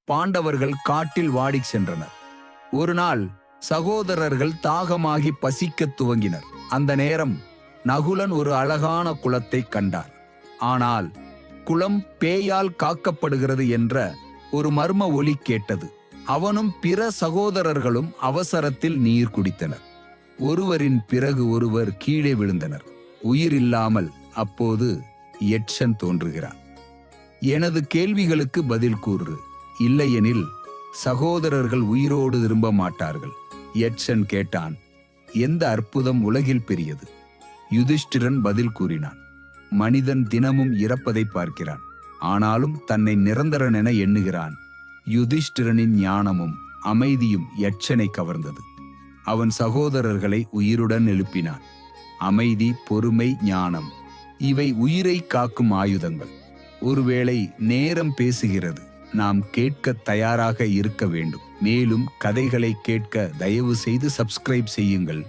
பாண்டவர்கள் காட்டில் வாடிச் சென்றனர். ஒரு நாள் சகோதரர்கள் தாகமாகி பசிக்கத் துவங்கினர். அந்த நேரம் நகுலன் ஒரு அழகான குளத்தை கண்டார். ஆனால் குளம் பேயால் காக்கப்படுகிறது என்ற ஒரு மர்ம ஒலி கேட்டது. அவனும் பிற சகோதரர்களும் அவசரத்தில் நீர் குடித்தனர். ஒருவரின் பிறகு ஒருவர் கீழே விழுந்தனர். உயிர் இல்லாமல். அப்போது யட்சன் தோன்றுகிறான். எனது கேள்விகளுக்கு பதில் கூறு, இல்லையெனில் சகோதரர்கள் உயிரோடு திரும்ப மாட்டார்கள். யட்சன் கேட்டான். எந்த அற்புதம் உலகில் பெரியது? யுதிஷ்டிரன் பதில் கூறினான். மனிதன் தினமும் இறப்பதை பார்க்கிறான், ஆனாலும் தன்னை நிரந்தரன் என எண்ணுகிறான். யுதிஷ்டிரனின் ஞானமும் அமைதியும் யட்சனை கவர்ந்தது. அவன் சகோதரர்களை உயிருடன் எழுப்பினான். அமைதி, பொறுமை, ஞானம் இவை உயிரை காக்கும் ஆயுதங்கள். ஒருவேளை நேரம் பேசுகிறது, நாம் கேட்க தயாராக இருக்க வேண்டும். மேலும் கதைகளை கேட்க தயவு செய்து சப்ஸ்கிரைப் செய்யுங்கள்.